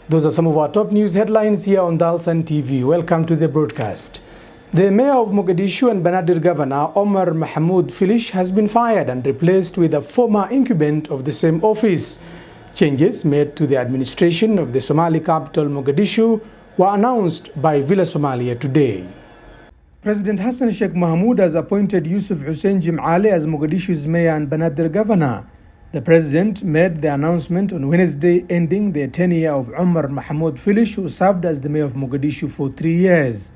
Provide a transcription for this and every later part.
Those are some of our top news headlines here on Dalsan TV. Welcome to the broadcast. The mayor of Mogadishu and Banaadir governor Omar Mahmoud Filish has been fired and replaced with a former incumbent of the same office. Changes made to the administration of the Somali capital Mogadishu were announced by Villa Somalia today. President Hassan Sheikh Mahmoud has appointed Yusuf Hussein Jim'ale as Mogadishu's mayor and Banaadir governor. The president made the announcement on Wednesday, ending the tenure of Omar Mahmoud Filish, who served as the mayor of Mogadishu for 3 years.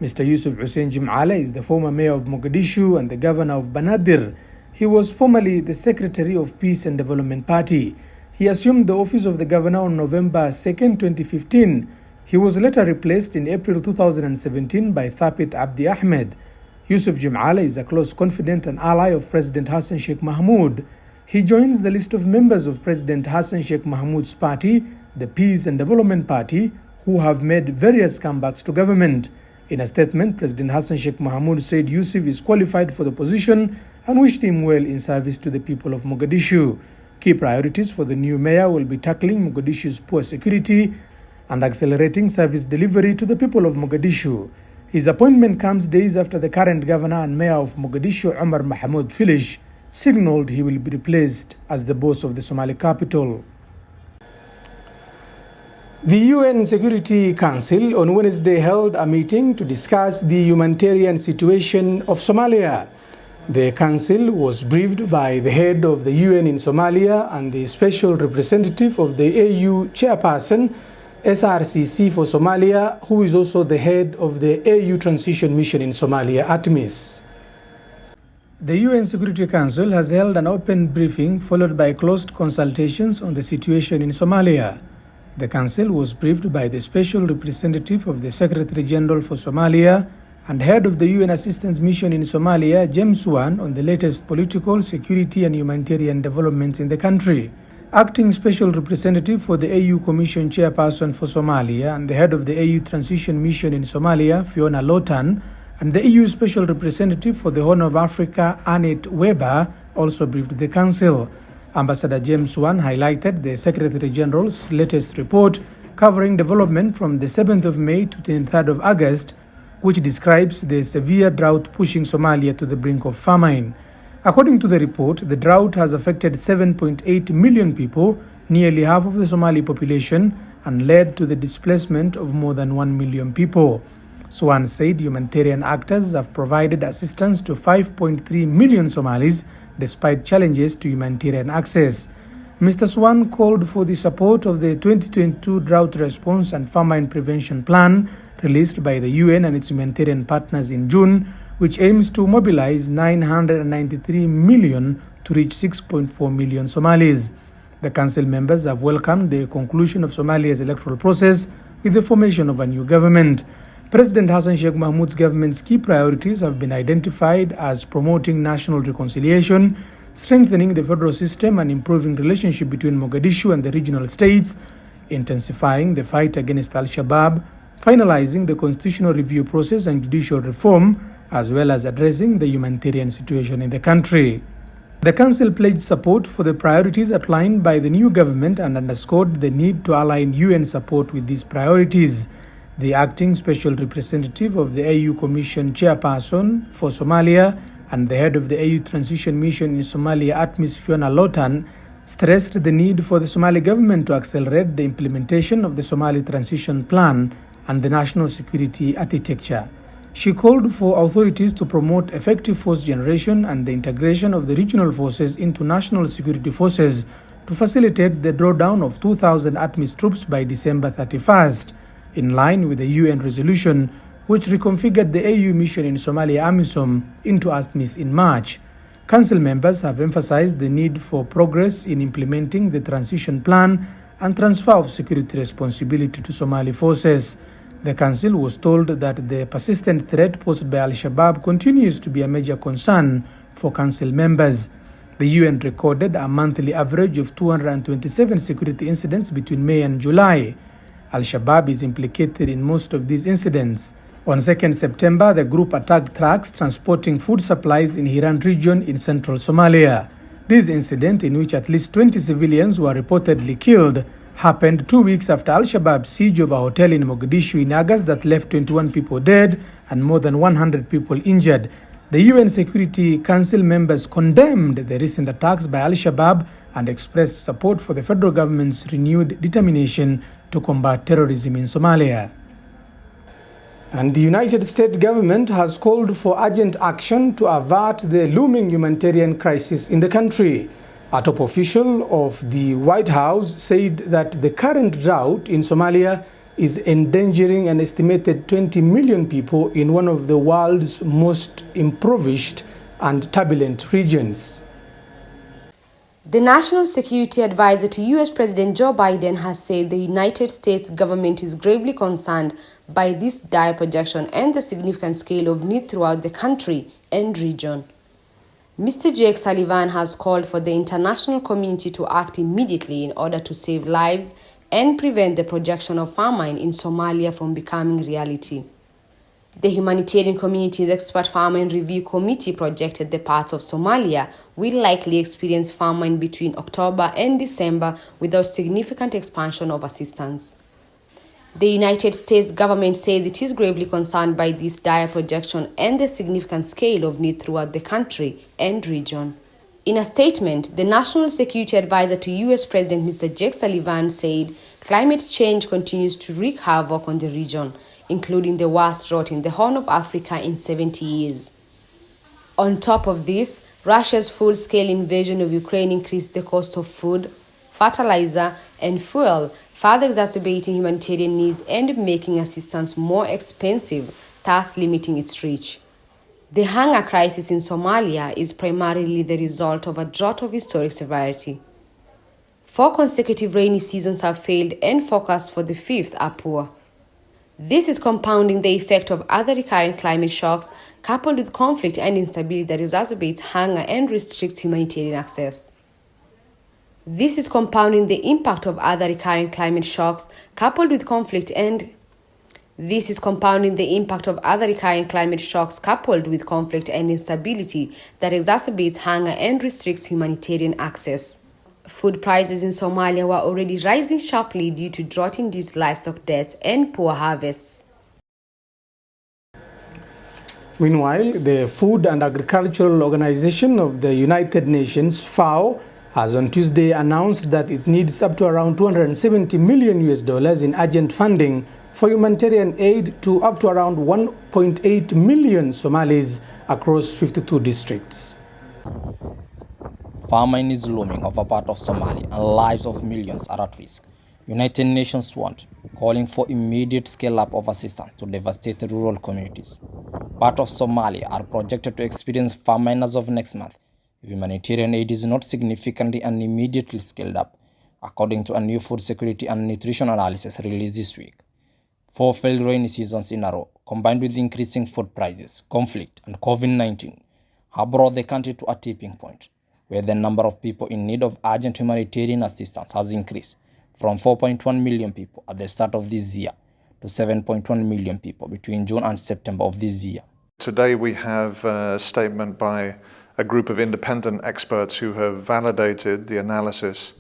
Mr. Yusuf Hussein Jim'ale is the former mayor of Mogadishu and the governor of Banaadir. He was formerly the secretary of Peace and Development Party. He assumed the office of the governor on November 2, 2015. He was later replaced in April 2017 by Thapit Abdi Ahmed. Yusuf Jim'ale is a close confidant and ally of President Hassan Sheikh Mahmoud. He joins the list of members of President Hassan Sheikh Mahmoud's party, the Peace and Development Party, who have made various comebacks to government. In a statement, President Hassan Sheikh Mahmoud said Yusuf is qualified for the position and wished him well in service to the people of Mogadishu. Key priorities for the new mayor will be tackling Mogadishu's poor security and accelerating service delivery to the people of Mogadishu. His appointment comes days after the current governor and mayor of Mogadishu, Omar Mahmoud Filish, signaled he will be replaced as the boss of the Somali capital. The UN Security Council on Wednesday held a meeting to discuss the humanitarian situation of Somalia. The council was briefed by the head of the UN in Somalia and the special representative of the AU chairperson, SRCC for Somalia, who is also the head of the AU Transition Mission in Somalia, ATMIS. The UN Security Council has held an open briefing followed by closed consultations on the situation in Somalia. The Council was briefed by the Special Representative of the Secretary General for Somalia and Head of the UN Assistance Mission in Somalia, James Wan, on the latest political, security and humanitarian developments in the country. Acting Special Representative for the AU Commission Chairperson for Somalia and the Head of the AU Transition Mission in Somalia, Fiona Lotan, and the EU Special Representative for the Horn of Africa, Annette Weber, also briefed the Council. Ambassador James Wan highlighted the Secretary General's latest report covering development from the 7th of May to the 3rd of August, which describes the severe drought pushing Somalia to the brink of famine. According to the report, the drought has affected 7.8 million people, nearly half of the Somali population, and led to the displacement of more than 1 million people. Swan said humanitarian actors have provided assistance to 5.3 million Somalis despite challenges to humanitarian access. Mr. Swan called for the support of the 2022 Drought Response and Famine Prevention Plan released by the UN and its humanitarian partners in June, which aims to mobilize 993 million to reach 6.4 million Somalis. The Council members have welcomed the conclusion of Somalia's electoral process with the formation of a new government. President Hassan Sheikh Mahmoud's government's key priorities have been identified as promoting national reconciliation, strengthening the federal system and improving relationship between Mogadishu and the regional states, intensifying the fight against Al-Shabaab, finalizing the constitutional review process and judicial reform, as well as addressing the humanitarian situation in the country. The Council pledged support for the priorities outlined by the new government and underscored the need to align UN support with these priorities. The acting special representative of the AU Commission Chairperson for Somalia and the head of the AU Transition Mission in Somalia, ATMIS, Fiona Lotan, stressed the need for the Somali government to accelerate the implementation of the Somali Transition Plan and the national security architecture. She called for authorities to promote effective force generation and the integration of the regional forces into national security forces to facilitate the drawdown of 2,000 ATMIS troops by December 31st. In line with the UN resolution, which reconfigured the AU mission in Somalia AMISOM into ATMIS in March. Council members have emphasized the need for progress in implementing the transition plan and transfer of security responsibility to Somali forces. The Council was told that the persistent threat posed by Al-Shabaab continues to be a major concern for Council members. The UN recorded a monthly average of 227 security incidents between May and July. Al-Shabaab is implicated in most of these incidents. On 2nd September, the group attacked trucks transporting food supplies in Hiran region in central Somalia. This incident, in which at least 20 civilians were reportedly killed, happened 2 weeks after Al-Shabaab's siege of a hotel in Mogadishu in August that left 21 people dead and more than 100 people injured. The UN Security Council members condemned the recent attacks by Al-Shabaab and expressed support for the federal government's renewed determination to combat terrorism in Somalia. And the United States government has called for urgent action to avert the looming humanitarian crisis in the country. A top official of the White House said that the current drought in Somalia is endangering an estimated 20 million people in one of the world's most impoverished and turbulent regions. The National Security Advisor to U.S. President Joe Biden has said the United States government is gravely concerned by this dire projection and the significant scale of need throughout the country and region. Mr. Jake Sullivan has called for the international community to act immediately in order to save lives and prevent the projection of famine in Somalia from becoming reality. The Humanitarian Community's Expert Famine Review Committee projected the parts of Somalia will likely experience famine between October and December without significant expansion of assistance. The United States government says it is gravely concerned by this dire projection and the significant scale of need throughout the country and region. In a statement, the National Security Advisor to U.S. President Mr. Jake Sullivan said climate change continues to wreak havoc on the region, including the worst drought in the Horn of Africa in 70 years. On top of this, Russia's full-scale invasion of Ukraine increased the cost of food, fertilizer, and fuel, further exacerbating humanitarian needs and making assistance more expensive, thus limiting its reach. The hunger crisis in Somalia is primarily the result of a drought of historic severity. 4 consecutive rainy seasons have failed and forecasts for the 5th are poor. This is compounding the effect of other recurrent climate shocks, coupled with conflict and instability that exacerbates hunger and restricts humanitarian access. This is compounding the impact of other recurrent climate shocks, coupled with conflict and instability that exacerbates hunger and restricts humanitarian access. Food prices in Somalia were already rising sharply due to drought-induced livestock deaths and poor harvests. Meanwhile, the Food and Agricultural Organization of the United Nations, FAO, has on Tuesday announced that it needs up to around $270 million in urgent funding for humanitarian aid to up to around 1.8 million Somalis across 52 districts. Famine is looming over part of Somalia and lives of millions are at risk. United Nations want, calling for immediate scale-up of assistance to devastated rural communities. Part of Somalia are projected to experience famine as of next month if humanitarian aid is not significantly and immediately scaled up, according to a new food security and nutrition analysis released this week. 4 failed rainy seasons in a row, combined with increasing food prices, conflict, and COVID-19, have brought the country to a tipping point, where the number of people in need of urgent humanitarian assistance has increased from 4.1 million people at the start of this year to 7.1 million people between June and September of this year. Today we have a statement by a group of independent experts who have validated the analysis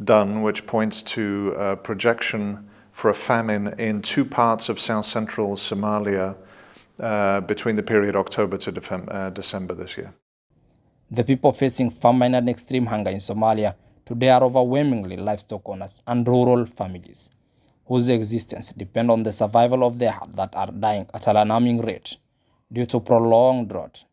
done, which points to a projection for a famine in 2 parts of south-central Somalia between the period October to December this year. The people facing famine and extreme hunger in Somalia today are overwhelmingly livestock owners and rural families, whose existence depend on the survival of their herds that are dying at an alarming rate due to prolonged drought.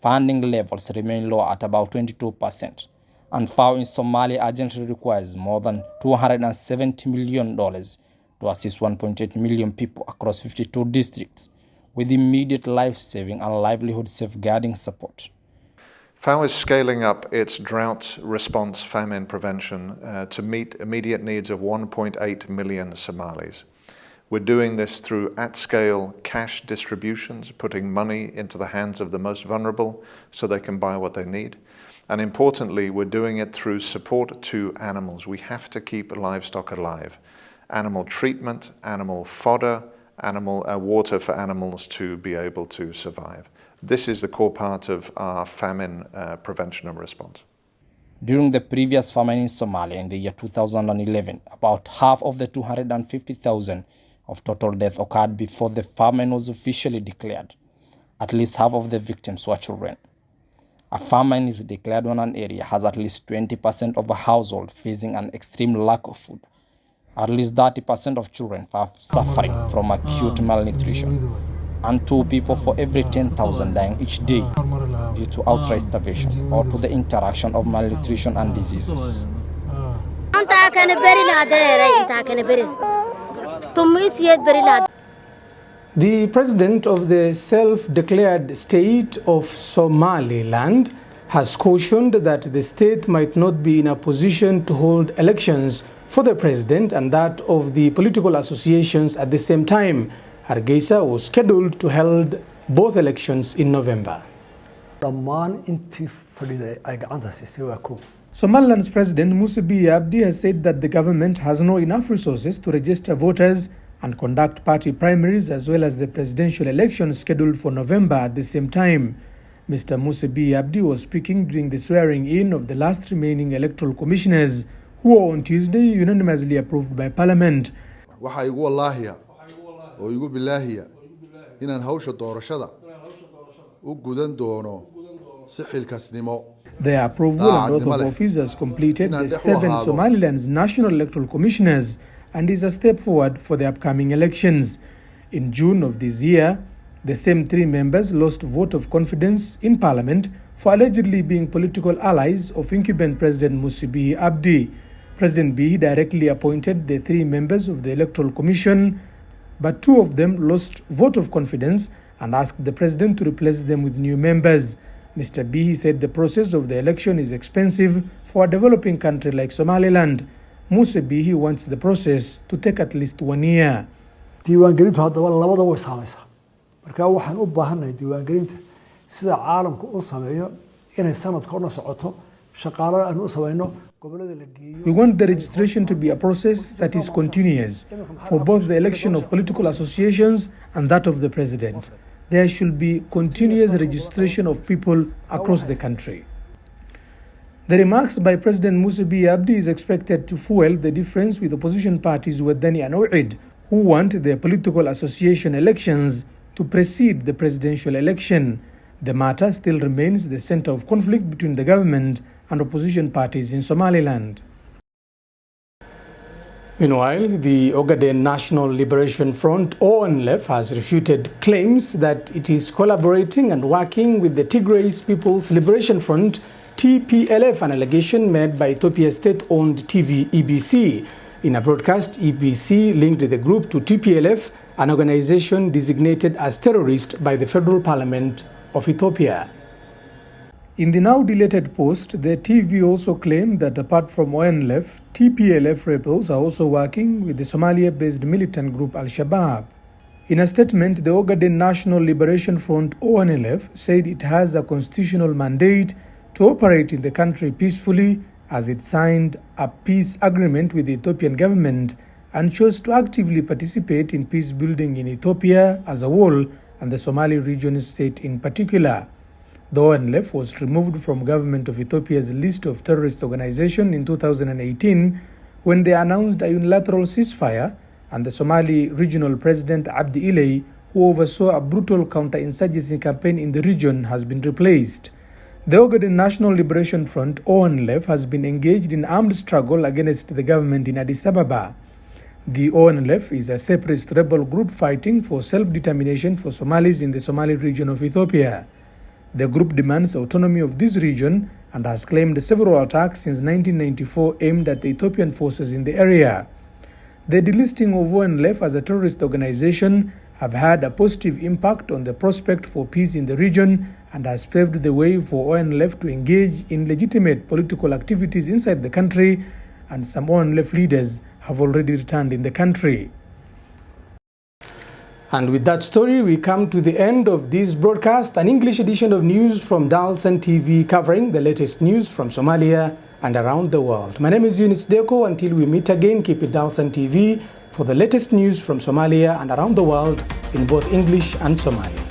Funding levels remain low at about 22%, and FAO in Somalia urgently requires more than $270 million to assist 1.8 million people across 52 districts with immediate life-saving and livelihood safeguarding support. FAO is scaling up its drought response famine prevention to meet immediate needs of 1.8 million Somalis. We're doing this through at-scale cash distributions, putting money into the hands of the most vulnerable so they can buy what they need. And importantly, we're doing it through support to animals. We have to keep livestock alive. Animal treatment, animal fodder, water for animals to be able to survive. This is the core part of our famine prevention and response. During the previous famine in Somalia in the year 2011, about half of the 250,000 of total deaths occurred before the famine was officially declared. At least half of the victims were children. A famine is declared when an area has at least 20% of a household facing an extreme lack of food. At least 30% of children are suffering from acute malnutrition, and 2 people for every 10,000 dying each day due to outright starvation or to the interaction of malnutrition and diseases. The president of the self-declared state of Somaliland has cautioned that the state might not be in a position to hold elections for the president and that of the political associations at the same time. Hargeisa was scheduled to hold both elections in November. Somaliland's President Musa Bihi Abdi has said that the government has not enough resources to register voters and conduct party primaries as well as the presidential election scheduled for November at the same time. Mr. Musa Bihi Abdi was speaking during the swearing-in of the last remaining electoral commissioners who were on Tuesday unanimously approved by Parliament. Their approval and oath of office has completed the 7 Somaliland's national electoral commissioners and is a step forward for the upcoming elections. In June of this year, the same 3 members lost vote of confidence in Parliament for allegedly being political allies of incumbent President Musa Bihi Abdi. President Bihi directly appointed the 3 members of the Electoral Commission, but 2 of them lost vote of confidence and asked the president to replace them with new members. Mr. Bihi said the process of the election is expensive for a developing country like Somaliland. Musa Bihi wants the process to take at least 1 year. diiwaangelintu haddaba labada way saamaysaa marka waxaan u baahanahay diiwaangelinta sida caalamku u sameeyo inay sanadka una socoto shaqaalaha aan u sameeyno gobolada la geeyo. We want the registration to be a process that is continuous for both the election of political associations and that of the president. There should be continuous registration of people across the country. The remarks by President Musa Bihi Abdi is expected to fuel the difference with opposition parties Wadani and Ouid, who want their political association elections to precede the presidential election. The matter still remains the center of conflict between the government and opposition parties in Somaliland. Meanwhile, the Ogaden National Liberation Front, ONLF, has refuted claims that it is collaborating and working with the Tigray People's Liberation Front, TPLF, an allegation made by Ethiopia's state-owned TV EBC. In a broadcast, EBC linked the group to TPLF, an organization designated as terrorist by the Federal Parliament of Ethiopia. In the now deleted post, the TV also claimed that apart from ONLF, TPLF rebels are also working with the Somalia-based militant group Al-Shabaab. In a statement, the Ogaden National Liberation Front, ONLF, said it has a constitutional mandate to operate in the country peacefully as it signed a peace agreement with the Ethiopian government and chose to actively participate in peace building in Ethiopia as a whole and the Somali region state in particular. The ONLF was removed from government of Ethiopia's list of terrorist organizations in 2018 when they announced a unilateral ceasefire, and the Somali regional president Abdi Ilay, who oversaw a brutal counter-insurgency campaign in the region, has been replaced. The Ogaden National Liberation Front, ONLF, has been engaged in armed struggle against the government in Addis Ababa. The ONLF is a separatist rebel group fighting for self-determination for Somalis in the Somali region of Ethiopia. The group demands autonomy of this region and has claimed several attacks since 1994 aimed at the Ethiopian forces in the area. The delisting of ONLF as a terrorist organization have had a positive impact on the prospect for peace in the region and has paved the way for ONLF to engage in legitimate political activities inside the country, and some ONLF leaders have already returned in the country. And with that story, we come to the end of this broadcast, an English edition of news from Dalsan TV covering the latest news from Somalia and around the world. My name is Eunice Deko. Until we meet again, keep it Dalsan TV for the latest news from Somalia and around the world in both English and Somali.